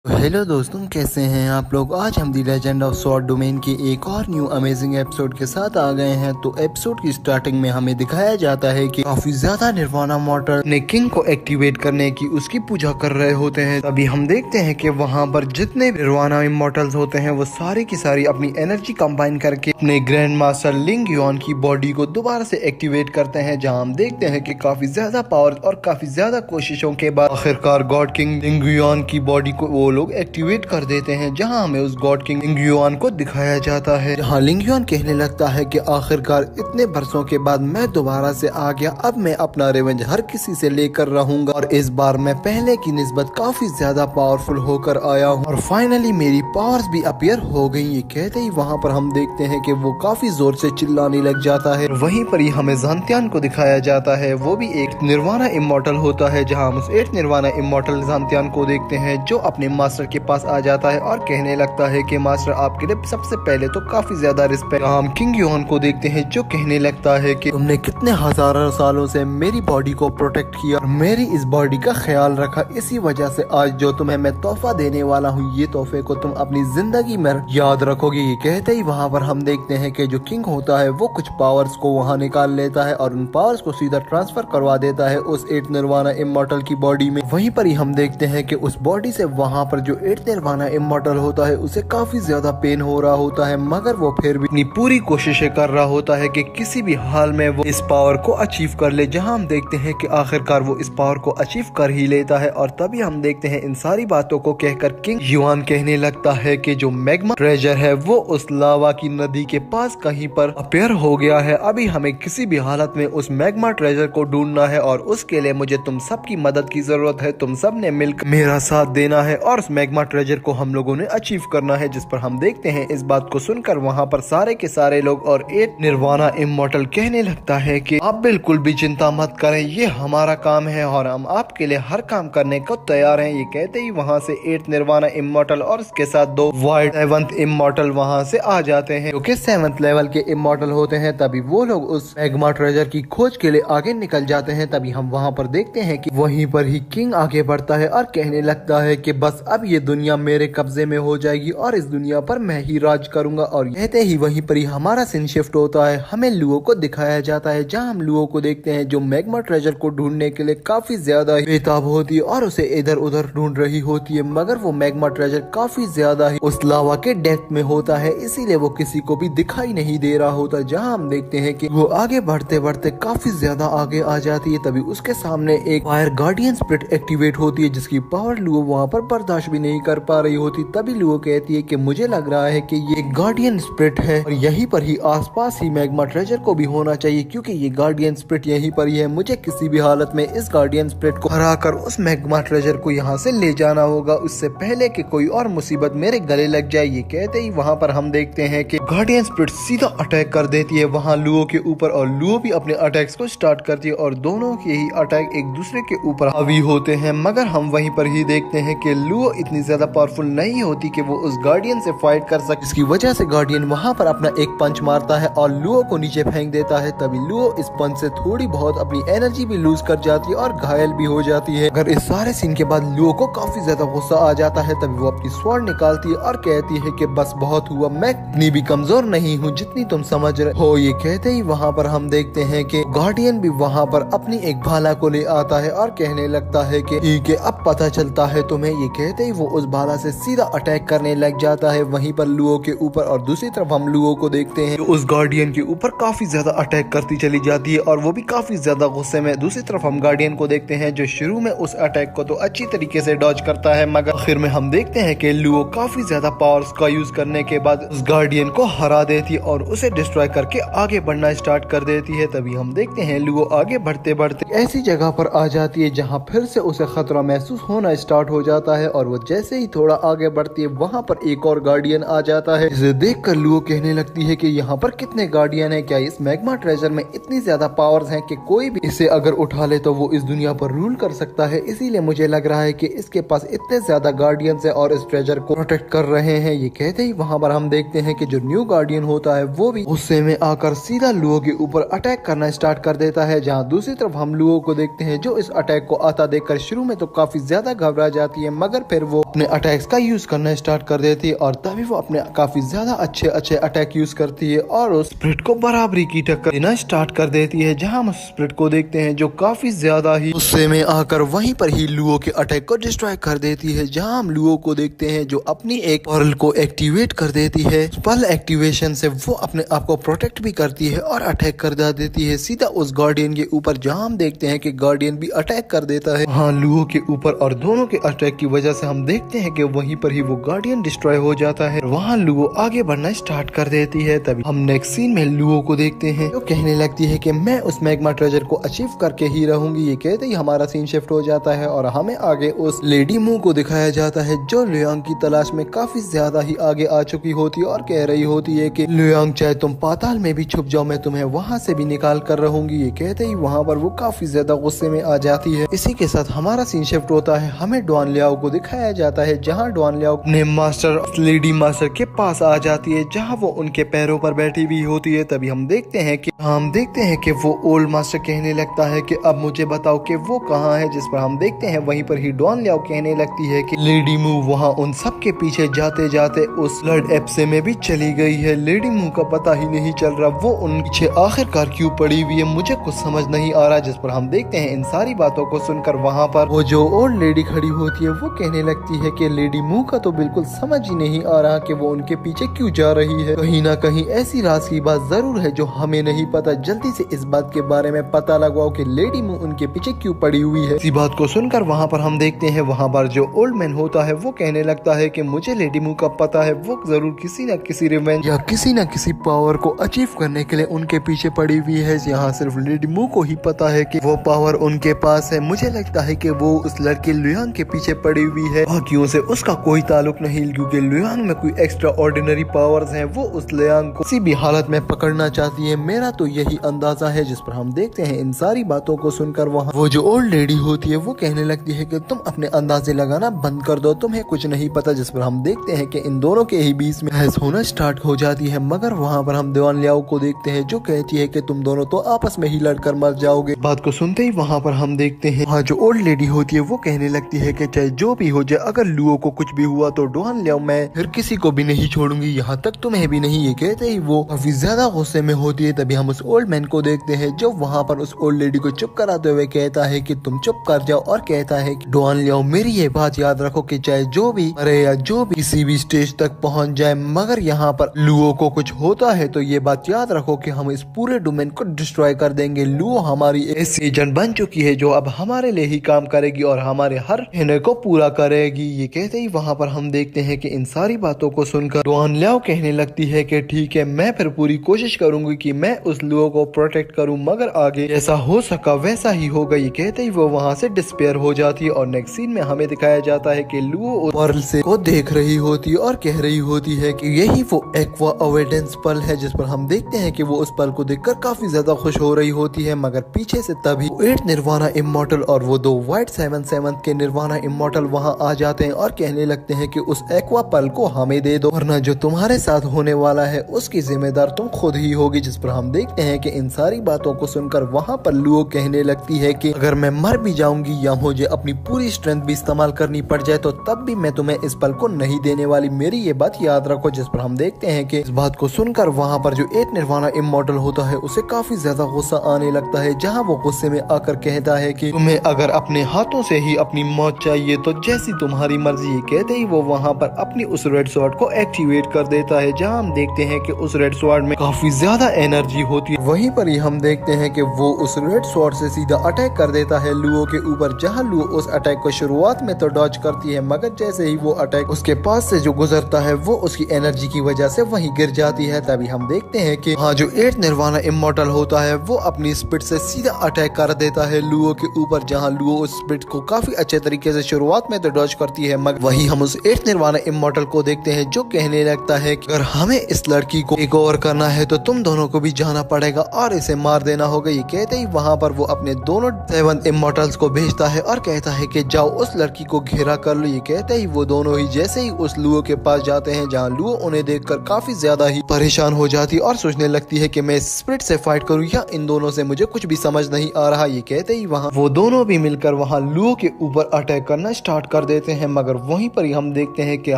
Hello दोस्तों, कैसे हैं आप लोग। आज हम दी लेजेंड ऑफ स्वॉर्ड डोमेन के एक और न्यू अमेजिंग एपिसोड के साथ आ गए हैं। तो एपिसोड की स्टार्टिंग में हमें दिखाया जाता है कि काफी ज्यादा निर्वाणा मॉर्टल ने किंग को एक्टिवेट करने की उसकी पूजा कर रहे होते हैं। तभी हम देखते हैं कि वहां पर जितने निर्वाणा इमॉर्टल्स होते हैं वो सारी की सारी अपनी एनर्जी कंबाइन करके अपने ग्रैंड मास्टर लिंग युआन की बॉडी को दोबारा से एक्टिवेट करते हैं, जहाँ हम देखते हैं कि काफी ज्यादा पावर और काफी ज्यादा कोशिशों के बाद आखिरकार गॉड किंग लिंग युआन की बॉडी को वो लोग एक्टिवेट कर देते हैं, जहां हमें उस गॉड किंग लिंग युआन को दिखाया जाता है। जहां लिंग युआन कहने लगता है कि आखिरकार इतने बरसों के बाद मैं दोबारा से आ गया, अब मैं अपना रिवेंज हर किसी से लेकर रहूंगा और इस बार मैं पहले की निस्बत काफी ज्यादा पावरफुल होकर आया हूँ और फाइनली मेरी पावर्स भी अपीयर हो गई। ये कहते ही वहाँ पर हम देखते हैं कि वो काफी जोर से चिल्लाने लग जाता है। वहीं पर ही हमें ज़ांटियान को दिखाया जाता है, वो भी एक निर्वाणा इमॉर्टल होता है, जहाँ हम उस एक निर्वाणा इमॉर्टल ज़ांटियान को देखते हैं जो अपने मास्टर के पास आ जाता है और कहने लगता है कि मास्टर आपके लिए सबसे पहले तो काफी ज्यादा रिस्पेक्ट। हम किंग युआन को देखते हैं जो कहने लगता है कि तुमने कितने हजारों सालों से मेरी बॉडी को प्रोटेक्ट किया और मेरी इस बॉडी का ख्याल रखा, इसी वजह से आज जो तुम्हें मैं तोहफा देने वाला हूँ, ये तोहफे को तुम अपनी जिंदगी में याद रखोगे। ये कहते ही वहाँ पर हम देखते हैं कि जो किंग होता है वो कुछ पावर्स को वहाँ निकाल लेता है और उन पावर्स को सीधा ट्रांसफर करवा देता है उस एट निर्वाणा इमॉर्टल की बॉडी में। वहीं पर ही हम देखते हैं कि उस बॉडी से वहाँ पर जो एट निर्वाणा इमॉर्टल होता है उसे काफी ज्यादा पेन हो रहा होता है, मगर वो फिर भी अपनी पूरी कोशिशें कर रहा होता है कि किसी भी हाल में वो इस पावर को अचीव कर ले। जहां हम देखते हैं कि आखिरकार वो इस पावर को अचीव कर ही लेता है और तभी हम देखते हैं इन सारी बातों को कहकर किंग युआन कहने लगता है कि जो मैग्मा ट्रेजर है वो उस लावा की नदी के पास कहीं पर अपीयर हो गया है। अभी हमें किसी भी हालत में उस मैग्मा ट्रेजर को ढूंढना है और उसके लिए मुझे तुम सबकी मदद की जरूरत है। तुम सब ने मिलकर मेरा साथ देना है और उस मैग्मा ट्रेजर को हम लोगों ने अचीव करना है। जिस पर हम देखते हैं इस बात को सुनकर वहाँ पर सारे के सारे लोग और एक निर्वाणा इमॉर्टल कहने लगता है कि आप बिल्कुल भी चिंता मत करें, ये हमारा काम है और हम आपके लिए हर काम करने को तैयार हैं। ये कहते ही वहाँ से एट निर्वाणा इमॉर्टल और उसके साथ दो वाइट सेवंथ इमॉर्टल वहाँ से आ जाते हैं, जो कि 7th लेवल के इमॉर्टल होते हैं। तभी वो लोग उस मैग्मा ट्रेजर की खोज के लिए आगे निकल जाते हैं। तभी हम वहाँ पर देखते हैं कि वहीं पर ही किंग आगे बढ़ता है और कहने लगता है कि बस अब ये दुनिया मेरे कब्जे में हो जाएगी और इस दुनिया पर मैं ही राज करूंगा। और कहते ही वहीं पर ही हमारा सीन शिफ्ट होता है, हमें लुओ को दिखाया जाता है, जहां हम लुओ को देखते हैं जो मैग्मा ट्रेजर को ढूंढने के लिए काफी ज्यादा बेताब होती है और उसे इधर उधर ढूंढ रही होती है, मगर वो मैग्मा ट्रेजर काफी ज्यादा ही उस लावा के डेप्थ में होता है, इसीलिए वो किसी को भी दिखाई नहीं दे रहा होता। जहाँ हम देखते हैं कि वो आगे बढ़ते बढ़ते काफी ज्यादा आगे आ जाती है। तभी उसके सामने एक फायर गार्डियन स्पिरिट एक्टिवेट होती है, जिसकी पावर लुओ वहाँ पर बर्दाश्त भी नहीं कर पा रही होती। तभी लुओ कहती है कि मुझे लग रहा है कि ये गार्डियन स्पिरिट है और यहीं पर ही आसपास ही मैग्मा ट्रेजर को भी होना चाहिए, क्योंकि ये गार्डियन स्पिरिट यहीं पर ही है। मुझे किसी भी हालत में इस गार्डियन स्पिरिट को हराकर उस मैग्मा ट्रेजर को यहाँ से ले जाना होगा, उससे पहले कि कोई और मुसीबत मेरे गले लग जाए। ये कहते ही वहाँ पर हम देखते हैं कि गार्डियन स्पिरिट सीधा अटैक कर देती है वहाँ लुओ के ऊपर और लुओ भी अपने अटैक्स को स्टार्ट करती है और दोनों के ही अटैक एक दूसरे के ऊपर हावी होते हैं। मगर हम वहीं पर ही देखते हैं कि लुओ इतनी ज्यादा पावरफुल नहीं होती कि वो उस गार्डियन से फाइट कर सके, इसकी वजह से गार्डियन वहां पर अपना एक पंच मारता है और लुओ को नीचे फेंक देता है। तभी लुओ इस पंच से थोड़ी बहुत अपनी एनर्जी भी लूज कर जाती है और घायल भी हो जाती है। अगर इस सारे सीन के बाद लुओ को काफी ज्यादा गुस्सा आ जाता है, तभी वो अपनी स्वॉर्ड निकालती है और कहती है कि बस बहुत हुआ, मैं इतनी भी कमजोर नहीं हूँ जितनी तुम समझ रहे हो। ये कहते ही वहाँ पर हम देखते हैं कि गार्डियन भी वहाँ पर अपनी एक भाला को ले आता है और कहने लगता है कि ठीक है, अब पता चलता है तुम्हें। ये कहते ही वो उस भाला से सीधा अटैक करने लग जाता है वहीं पर लुओ के ऊपर और दूसरी तरफ हम लुओ को देखते हैं उस गार्डियन के ऊपर काफी ज्यादा अटैक करती चली जाती है और वो भी काफी ज्यादा गुस्से में। दूसरी तरफ हम गार्डियन को देखते हैं जो शुरू में उस अटैक को तो अच्छी तरीके से डॉज करता है, मगर आखिर में हम देखते हैं कि लुओ काफी ज्यादा पावर्स का यूज करने के बाद उस गार्डियन को हरा देती है और उसे डिस्ट्रॉय करके आगे बढ़ना स्टार्ट कर देती है। तभी हम देखते हैं लुओ आगे बढ़ते बढ़ते ऐसी जगह पर आ जाती है जहाँ फिर से उसे खतरा महसूस होना स्टार्ट हो जाता है और वो जैसे ही थोड़ा आगे बढ़ती है वहाँ पर एक और गार्डियन आ जाता है। इसे देखकर लुओ कहने लगती है कि यहाँ पर कितने गार्डियन हैं, क्या इस मैग्मा ट्रेजर में इतनी ज्यादा पावर्स हैं कि कोई भी इसे अगर उठा ले तो वो इस दुनिया पर रूल कर सकता है, इसीलिए मुझे लग रहा है कि इसके पास इतने ज्यादा गार्डियंस है और इस ट्रेजर को प्रोटेक्ट कर रहे हैं। ये कहते ही वहाँ पर हम देखते हैं कि जो न्यू गार्डियन होता है वो भी गुस्से में आकर सीधा लुओ के ऊपर अटैक करना स्टार्ट कर देता है, जहाँ दूसरी तरफ हम लुओ को देखते हैं जो इस अटैक को आता देखकर शुरू में तो काफी ज्यादा घबरा जाती है, मगर फिर वो अपने अटैक्स का यूज करना स्टार्ट कर देती है और तभी वो अपने काफी ज्यादा अच्छे अच्छे अटैक यूज करती है और उस स्प्रिट को बराबरी की टक्कर देना स्टार्ट कर देती है। जहाँ हम स्प्रिट को देखते हैं जो काफी ज्यादा ही गुस्से में आकर वहीं पर ही लुओ के अटैक को डिस्ट्रॉय कर देती है। जहाँ हम लुओ को देखते हैं जो अपनी एक पर्ल को एक्टिवेट कर देती है। पर्ल एक्टिवेशन से वो अपने आप को प्रोटेक्ट भी करती है और अटैक कर देती है सीधा उस गार्डियन के ऊपर। जहाँ हम देखते हैं कि गार्डियन भी अटैक कर देता है हाँ लुओ के ऊपर और दोनों के अटैक की वजह से हम देखते हैं कि वहीं पर ही वो गार्डियन डिस्ट्रॉय हो जाता है। वहाँ लुओ आगे बढ़ना स्टार्ट कर देती है। तभी हम नेक्स्ट सीन में लुओ को देखते हैं जो कहने लगती है कि मैं उस मैग्मा ट्रेजर को अचीव करके ही रहूंगी। ये कहते ही हमारा सीन शिफ्ट हो जाता है और हमें आगे उस लेडी मू को दिखाया जाता है जो लुयांग की तलाश में काफी ज्यादा ही आगे आ चुकी होती है और कह रही होती है कि लुयांग चाहे तुम पाताल में भी छुप जाओ मैं तुम्हें वहाँ से भी निकाल कर रहूंगी। ये कहते ही वहाँ पर वो काफी ज्यादा गुस्से में आ जाती है। इसी के साथ हमारा सीन शिफ्ट होता है। हमें डॉन लियाओ को दिखाया जाता है जहाँ डॉन लियाओ ने मास्टर लेडी मास्टर के पास आ जाती है जहाँ वो उनके पैरों पर बैठी हुई होती है। तभी हम देखते हैं कि वो ओल्ड मास्टर कहने लगता है कि अब मुझे बताओ कि वो कहाँ है। जिस पर हम देखते हैं वहीं पर ही डॉन लियाओ कहने लगती है कि लेडी मू वहाँ उन सब के पीछे जाते जाते उस लर्ड एप्से में भी चली गई है। लेडी मू का पता ही नहीं चल रहा वो उन पीछे आखिरकार क्यों पड़ी हुई है मुझे कुछ समझ नहीं आ रहा। जिस पर हम देखते हैं इन सारी बातों को सुनकर वहाँ पर वो जो ओल्ड लेडी खड़ी होती है वो कहने लगती है कि लेडी मू का तो बिल्कुल समझ ही नहीं आ रहा कि वो उनके पीछे क्यों जा रही है। कहीं ना कहीं ऐसी राज की बात जरूर है जो हमें नहीं पता। जल्दी से इस बात के बारे में पता लगाओ कि लेडी मू उनके पीछे क्यों पड़ी हुई है। इसी बात को सुनकर वहाँ पर हम देखते हैं वहाँ पर जो ओल्ड मैन होता है वो कहने लगता है कि मुझे लेडी मू का पता है वो जरूर किसी न किसी रिवेंज या किसी न किसी पावर को अचीव करने के लिए उनके पीछे पड़ी हुई है। यहाँ सिर्फ लेडी मू को ही पता है कि वो पावर उनके पास है। मुझे लगता है कि वो उस लड़के लुयांग के पीछे पड़ी हुई है। बाकियों से उसका कोई ताल्लुक नहीं क्योंकि लुयांग में कोई एक्स्ट्रा ऑर्डिनरी पावर्स हैं। वो उस लुयांग को किसी भी हालत में पकड़ना चाहती है मेरा तो यही अंदाजा है। जिस पर हम देखते हैं इन सारी बातों को सुनकर वहाँ वो जो ओल्ड लेडी होती है वो कहने लगती है कि तुम अपने अंदाजे लगाना बंद कर दो तुम्हें कुछ नहीं पता। जिस पर हम देखते हैं कि इन दोनों के ही बीच में बहस होना स्टार्ट हो जाती है। मगर वहाँ पर हम डॉन लियाओ को देखते हैं जो कहती है कि तुम दोनों तो आपस में ही लड़कर मर जाओगे। बात को सुनते ही वहाँ पर हम देखते हैं वहाँ जो ओल्ड लेडी होती है वो कहने लगती है कि चाहे जो भी हो जाए अगर लुओ को कुछ भी हुआ तो डॉन लियाओ मैं फिर किसी को भी नहीं छोड़ूंगी यहाँ तक तुम्हें भी नहीं। ये कहते ही वो काफी ज्यादा गुस्से में होती है। तभी हम उस ओल्ड मैन को देखते हैं जो वहाँ पर उस ओल्ड लेडी को चुप कराते हुए कहता है कि तुम चुप कर जाओ और कहता है कि डॉन लियाओ मेरी ये बात याद रखो कि चाहे जो भी मरे या जो भी किसी भी स्टेज तक पहुंच जाए मगर यहाँ पर लुओ को कुछ होता है तो ये बात याद रखो कि हम इस पूरे डोमेन को डिस्ट्रॉय कर देंगे। लुओ हमारी ऐसी एजेंट बन चुकी है जो अब हमारे लिए ही काम करेगी और हमारे हर कहने को पूरा करेगी। ये कहते ही वहाँ पर हम देखते हैं कि इन सारी बातों को सुनकर डॉन लियाओ कहने लगती है कि ठीक है मैं फिर पूरी कोशिश करूंगी कि मैं उस लुओ को प्रोटेक्ट करूं मगर आगे जैसा हो सका वैसा ही होगा। ये कहते ही वो वहाँ से डिस्पेयर हो जाती है और नेक्स्ट सीन में हमें दिखाया जाता है कि लुओ पर्ल से को देख रही होती है और कह रही होती है कि यही वो एक्वा अवेडेंस पर्ल है। जिस पर हम देखते हैं कि वो उस पर्ल को देखकर काफी ज्यादा खुश हो रही होती है मगर पीछे से तभी 8 निर्वाणा इमॉर्टल और वो 2 व्हाइट 7 के निर्वाणा इमॉर्टल वहाँ आ जाते हैं और कहने लगते हैं कि उस एक्वा पर्ल को हमें दे दो वरना जो तुम्हारे साथ होने वाला है उसकी जिम्मेदार तुम खुद ही होगी। जिस पर हम देखते हैं कि इन सारी बातों को सुनकर वहाँ पर लुओ कहने लगती है कि अगर मैं मर भी जाऊंगी या मुझे अपनी पूरी स्ट्रेंथ भी इस्तेमाल करनी पड़ जाए तो तब भी मैं तुम्हें इस पल को नहीं देने वाली मेरी ये बात याद रखो। जिस पर हम देखते हैं कि इस बात को सुनकर वहाँ पर जो 8 निर्वाणा इमॉर्टल होता है उसे काफी ज्यादा गुस्सा आने लगता है जहाँ वो गुस्से में आकर कहता है कि तुम्हें अगर अपने हाथों से ही अपनी मौत चाहिए तो जैसी तुम्हारी मर्जी। कहते ही वो वहाँ पर अपनी उस रेड स्वॉर्ड को एक्टिवेट कर देता है जहाँ हम देखते हैं कि उस रेड स्वॉर्ड में काफी ज्यादा एनर्जी होती है। वहीं पर ही हम देखते हैं कि वो उस रेड स्वॉर्ड से सीधा अटैक कर देता है लुओ के ऊपर जहाँ लुओ उस अटैक को शुरुआत में तो डॉज करती है मगर जैसे ही वो अटैक उसके पास से जो गुजरता है वो उसकी एनर्जी की वजह से वहीं गिर जाती है। तभी हम देखते हैं कि हाँ जो 8 निर्वाणा इमॉर्टल होता है वो अपनी स्पीड से सीधा अटैक कर देता है लुओ के ऊपर जहाँ लुओ उस स्पीड को काफी अच्छे तरीके से शुरुआत में तो डॉज करती है मगर वही हम उस 8 निर्वाणा इमॉर्टल को देखते हैं जो कहने लगता है कि अगर हमें इस लड़की को एक और करना है तो तुम दोनों को भी जाना पड़ेगा और इसे मार देना होगा। ये कहते ही वहाँ पर वो अपने दोनों 7 इमॉर्टल्स को भेजता है और कहता है कि जाओ उस लड़की को घेरा कर लो। ये कहते ही वो दोनों ही जैसे ही उस लुओ के पास जाते हैं जहाँ लुओ उन्हें देखकर काफी ज्यादा ही परेशान हो जाती है और सोचने लगती है कि मैं स्पिरिट से फाइट करूं या इन दोनों से मुझे कुछ भी समझ नहीं आ रहा। ये कहते ही वहाँ वो दोनों भी मिलकर वहाँ लुओ के ऊपर अटैक करना स्टार्ट कर देते लेते हैं, मगर वहीं पर ही हम देखते हैं कि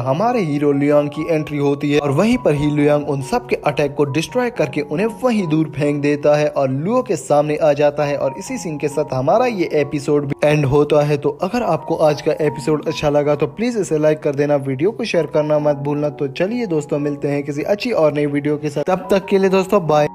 हमारे हीरो लियांग की एंट्री होती है और वहीं पर ही लियांग उन सब के अटैक को डिस्ट्रॉय करके उन्हें वहीं दूर फेंक देता है और लुओ के सामने आ जाता है। और इसी सीन के साथ हमारा ये एपिसोड भी एंड होता है। तो अगर आपको आज का एपिसोड अच्छा लगा तो प्लीज इसे लाइक कर देना, वीडियो को शेयर करना मत भूलना। तो चलिए दोस्तों, मिलते हैं किसी अच्छी और नई वीडियो के साथ, तब तक के लिए दोस्तों बाय।